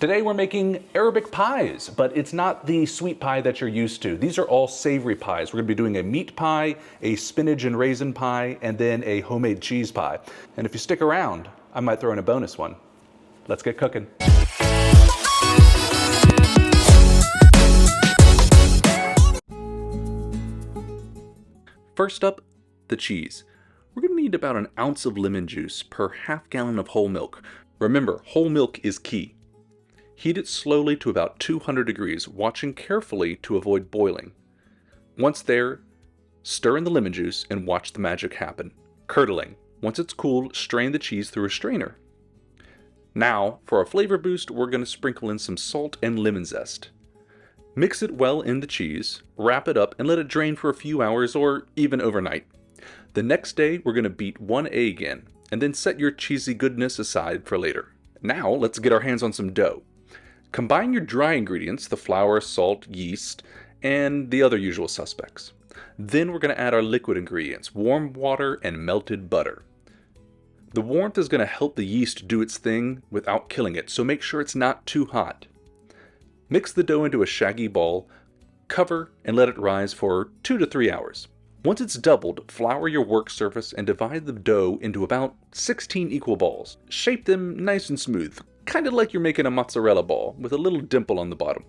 Today we're making Arabic pies, but it's not the sweet pie that you're used to. These are all savory pies. We're gonna be doing a meat pie, a spinach and raisin pie, and then a homemade cheese pie. And if you stick around, I might throw in a bonus one. Let's get cooking. First up, the cheese. We're gonna need about an ounce of lemon juice per half gallon of whole milk. Remember, whole milk is key. Heat it slowly to about 200 degrees, watching carefully to avoid boiling. Once there, stir in the lemon juice and watch the magic happen. Curdling. Once it's cooled, strain the cheese through a strainer. Now, for a flavor boost, we're going to sprinkle in some salt and lemon zest. Mix it well in the cheese, wrap it up, and let it drain for a few hours or even overnight. The next day, we're going to beat 1 egg in, and then set your cheesy goodness aside for later. Now, let's get our hands on some dough. Combine your dry ingredients, the flour, salt, yeast, and the other usual suspects. Then we're going to add our liquid ingredients, warm water and melted butter. The warmth is going to help the yeast do its thing without killing it, so make sure it's not too hot. Mix the dough into a shaggy ball, cover, and let it rise for 2 to 3 hours. Once it's doubled, flour your work surface and divide the dough into about 16 equal balls. Shape them nice and smooth, kind of like you're making a mozzarella ball with a little dimple on the bottom.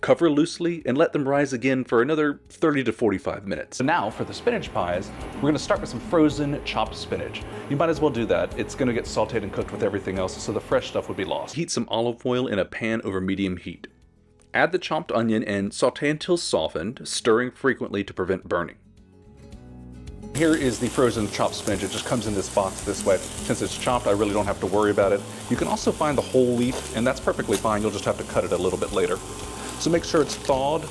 Cover loosely and let them rise again for another 30 to 45 minutes. So now for the spinach pies, we're going to start with some frozen chopped spinach. You might as well do that. It's going to get sauteed and cooked with everything else, so the fresh stuff would be lost. Heat some olive oil in a pan over medium heat. Add the chopped onion and saute until softened, stirring frequently to prevent burning. Here is the frozen chopped spinach. It just comes in this box this way. Since it's chopped, I really don't have to worry about it. You can also find the whole wheat, and that's perfectly fine. You'll just have to cut it a little bit later. So make sure it's thawed.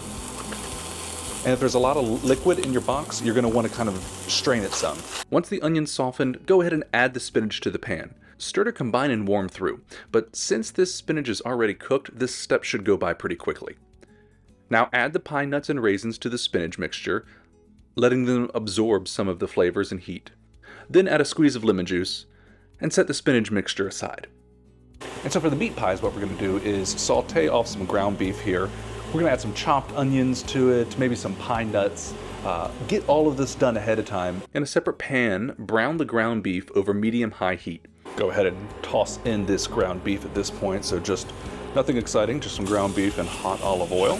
And if there's a lot of liquid in your box, you're going to want to kind of strain it some. Once the onion's softened, go ahead and add the spinach to the pan. Stir to combine and warm through. But since this spinach is already cooked, this step should go by pretty quickly. Now add the pine nuts and raisins to the spinach mixture, letting them absorb some of the flavors and heat. Then add a squeeze of lemon juice and set the spinach mixture aside. And so for the meat pies, what we're going to do is saute off some ground beef here. We're going to add some chopped onions to it, maybe some pine nuts. Get all of this done ahead of time. In a separate pan, brown the ground beef over medium-high heat. Go ahead and toss in this ground beef at this point, so just nothing exciting, just some ground beef and hot olive oil.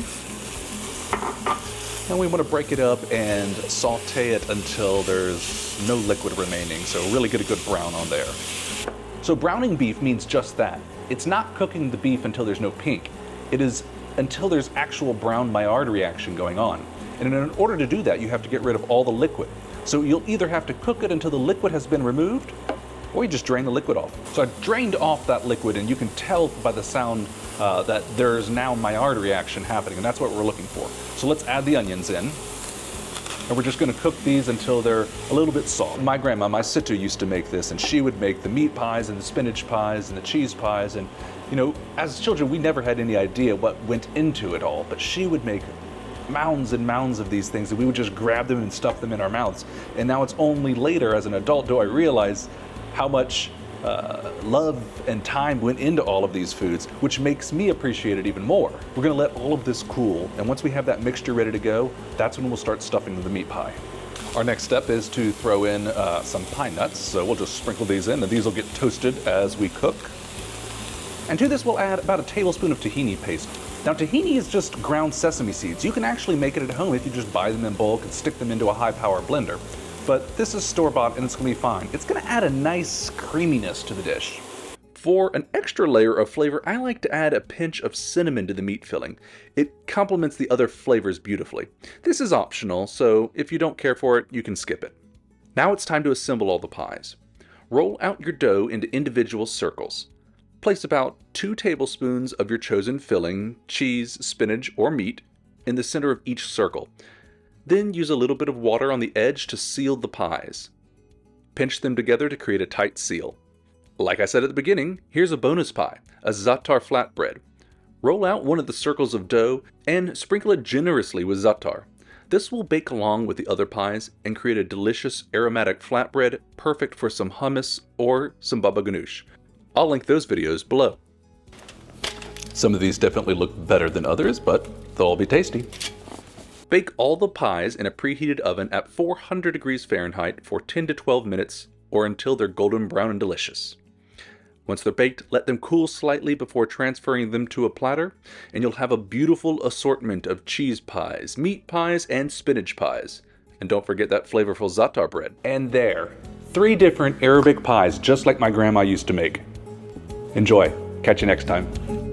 And we want to break it up and saute it until there's no liquid remaining, so really get a good brown on there. So browning beef means just that. It's not cooking the beef until there's no pink. It is until there's actual brown Maillard reaction going on. And in order to do that, you have to get rid of all the liquid. So you'll either have to cook it until the liquid has been removed, or you just drain the liquid off. So I drained off that liquid, and you can tell by the sound that there's now Maillard reaction happening, and that's what we're looking for. So let's add the onions in, and we're just gonna cook these until they're a little bit soft. My grandma, my Situ, used to make this, and she would make the meat pies and the spinach pies and the cheese pies, and you know, as children, we never had any idea what went into it all, but she would make mounds and mounds of these things, and we would just grab them and stuff them in our mouths. And now it's only later, as an adult, do I realize how much love and time went into all of these foods, which makes me appreciate it even more. We're gonna let all of this cool, and once we have that mixture ready to go, that's when we'll start stuffing the meat pie. Our next step is to throw in some pine nuts, so we'll just sprinkle these in, and these will get toasted as we cook. And to this we'll add about a tablespoon of tahini paste. Now tahini is just ground sesame seeds. You can actually make it at home if you just buy them in bulk and stick them into a high-power blender. But this is store-bought and it's gonna be fine. It's gonna add a nice creaminess to the dish. For an extra layer of flavor, I like to add a pinch of cinnamon to the meat filling. It complements the other flavors beautifully. This is optional, so if you don't care for it, you can skip it. Now it's time to assemble all the pies. Roll out your dough into individual circles. Place about 2 tablespoons of your chosen filling, cheese, spinach, or meat, in the center of each circle. Then use a little bit of water on the edge to seal the pies. Pinch them together to create a tight seal. Like I said at the beginning, here's a bonus pie, a za'atar flatbread. Roll out one of the circles of dough and sprinkle it generously with za'atar. This will bake along with the other pies and create a delicious aromatic flatbread perfect for some hummus or some baba ganoush. I'll link those videos below. Some of these definitely look better than others, but they'll all be tasty. Bake all the pies in a preheated oven at 400 degrees Fahrenheit for 10 to 12 minutes or until they're golden brown and delicious. Once they're baked, let them cool slightly before transferring them to a platter, and you'll have a beautiful assortment of cheese pies, meat pies, and spinach pies. And don't forget that flavorful za'atar bread. And there, 3 different Arabic pies just like my grandma used to make. Enjoy. Catch you next time.